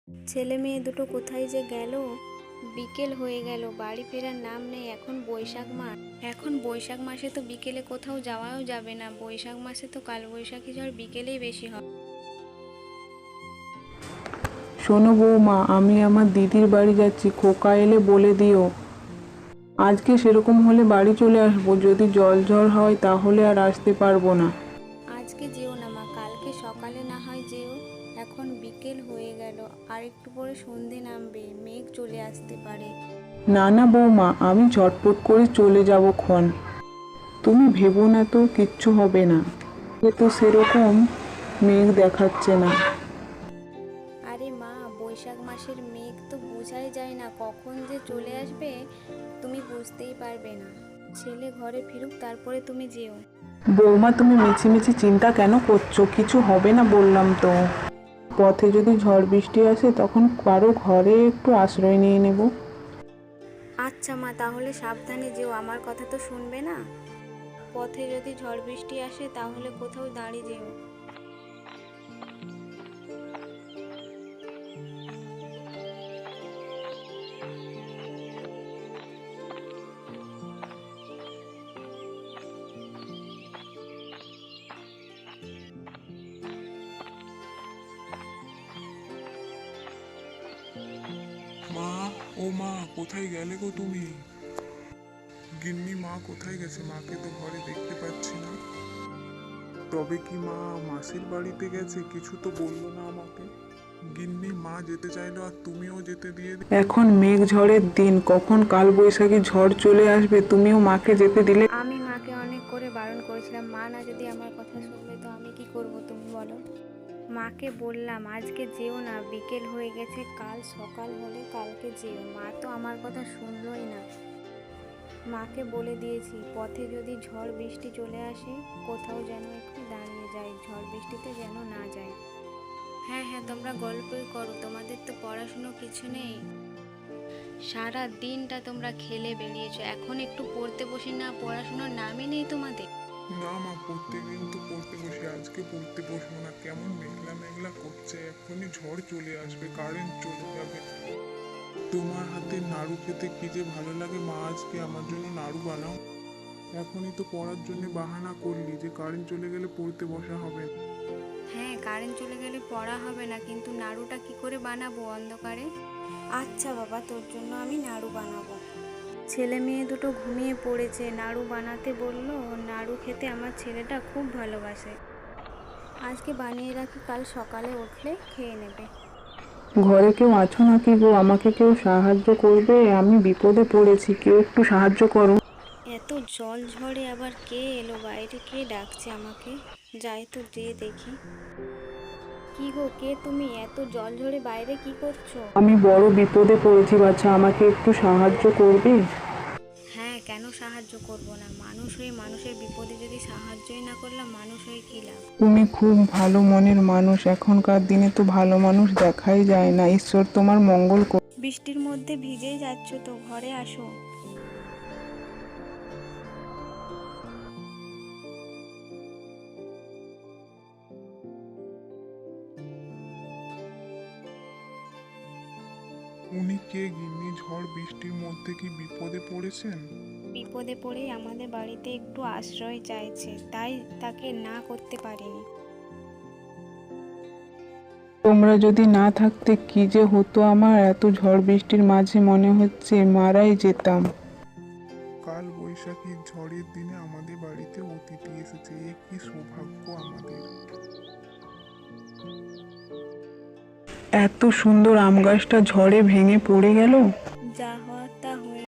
ছেলে মেয়ে দুটো কোথায় যে গেল। বিকেল হয়ে গেল, বাড়ি ফেরার নাম নেই। এখন বৈশাখ মাসে তো বিকেলে কোথাও যাওয়াও যাবে না। বৈশাখ মাসে তো কালবৈশাখী ঝড় বিকেলেই বেশি হয়। শোনো বৌমা, আমি আমার দিদির বাড়ি যাচ্ছি, খোকা এলে বলে দিও। আজকে সেরকম হলে বাড়ি চলে আসবো, যদি জল ঝড় হয় তাহলে আর আসতে পারবো না। আজকে যেও না মা, কালকে সকালে না হয় যেও। এখন বিকেল হয়ে গেল, আর একটু পরে সন্ধে নামবে, মেঘ চলে আসতে পারে। না না বৌমা, আমি ঝটপট করে চলে যাব ক্ষণ। তুমি ভেবো না তো, কিচ্ছু হবে না। এ তো সেরকম মেঘ দেখাচ্ছে না। আরে মা, বৈশাখ মাসের মেঘ তো বোঝাই যায় না কখন যে চলে আসবে, তুমি বুঝতেই পারবে না। ছেলে ঘরে ফিরুক, তারপরে তুমি যেও। বৌমা, তুমি মিছিমিছি চিন্তা কেন করছো? কিছু হবে না বললাম তো। পথে যদি ঝড় বৃষ্টি আসে তখন কারো ঘরে একটু আশ্রয় নিয়ে নেব। আচ্ছা মা, তাহলে সাবধানে যেও, আমার কথা তো শুনবে না। পথে যদি ঝড় বৃষ্টি আসে তাহলে কোথাও দাঁড়িয়ে যেও। মা, ও মা, কোথায় গেলে গো তুমি? গিন্নি মা কোথায় গেছে? মাকে তো ঘরে দেখতে পাচ্ছি না। তবে কি মা মাসির বাড়িতে গেছে? কিছু তো বললো না আমাকে। গিন্নি মা যেতে চাইলো আর তুমিও যেতে দিয়ে এখন মেঘ ঝড়ের দিন, কখন কাল বৈশাখী ঝড় চলে আসবে, তুমিও মাকে যেতে দিলে? আমি মাকে অনেক করে বারণ করেছিলাম, মা না যদি আমার কথা শুনবে তো আমি কি করব তুমি বলো। মাকে বললাম আজকে যেও না, বিকেল হয়ে গেছে, কাল সকাল হলে কালকে যেও। মা তো আমার কথা শুনলই না। মাকে বলে দিয়েছি পথে যদি ঝড় বৃষ্টি চলে আসে কোথাও যেন একটু দাঁড়িয়ে যায়, ঝড় বৃষ্টিতে যেন না যায়। হ্যাঁ হ্যাঁ, তোমরা গল্পই করো, তোমাদের তো পড়াশুনো কিছু নেই। সারা দিনটা তোমরা খেলে বেরিয়েছো, এখন একটু পড়তে বসি না, পড়াশুনোর নামই নেই তোমাদের। না মা, প্রত্যেকদিন তো পড়তে বসি, আজকে পড়তে বসবো না। কেমন মেঘলা মেঘলা করছে, এখনই ঝড় চলে আসবে, কারেন্ট চলে যাবে। তোমার হাতে নাড়ু খেতে কি যে ভালো লাগে মা, আজকে আমার জন্য নাড়ু বানাও। এখনই তো পড়ার জন্য বাহানা করলি যে কারেন্ট চলে গেলে পড়তে বসা হবে না। হ্যাঁ, কারেন্ট চলে গেলে পড়া হবে না, কিন্তু নাড়ুটা কি করে বানাবো অন্ধকারে? আচ্ছা বাবা, তোর জন্য আমি নাড়ু বানাবো। ছেলে মেয়ে দুটো ঘুমিয়ে পড়েছে, নাড়ু বানাতে বললো। নাড়ু খেতে আমার ছেলেটা খুব ভালোবাসে। আজকে বানিয়ে রাখি, কাল সকালে উঠলে খেয়ে নেবে। ঘরে কেউ আছো নাকি গো? আমাকে কেউ সাহায্য করবে? আমি বিপদে পড়েছি, কেউ একটু সাহায্য করো। এত জল ঝড়ে আবার কে এলো বাইরে, কে ডাকছে আমাকে? যাই তো যেয়ে দেখি। কি গো, কে তুমি? এত জল ঝড়ে বাইরে কি করছো? আমি বড় বিপদে পড়েছি বাছা, আমাকে একটু সাহায্য করবে? হ্যাঁ, কেন সাহায্য করব না? মানুষ হয়ে মানুষের বিপদে যদি সাহায্যই না করলাম, মানুষ হয়ে কী লাভ? তুমি খুব ভালো মনের মানুষ, এখনকার দিনে তো ভালো মানুষ দেখাই যায় না। ঈশ্বর তোমার মঙ্গল করুন। বৃষ্টির মধ্যে ভিজেই যাচ্ছ তো, ঘরে আসো। উনি কে গিন্নি? ঝড় বৃষ্টির মধ্যে কি বিপদে পড়েছেন? বিপদে পড়েই আমাদের বাড়িতে একটু আশ্রয় চাইছে, তাই তাকে না করতে পারিনি। তোমরা যদি না থাকতে কি যে হতো আমার, এত ঝড় বৃষ্টির মাঝে মনে হচ্ছে মারাই যেতাম। কাল বৈশাখী ঝড়ের দিনে আমাদের বাড়িতে অতিথি এসেছে, এ কি সৌভাগ্য আমাদের। এত সুন্দর আম গাছটা ঝড়ে ভেঙে পড়ে গেল।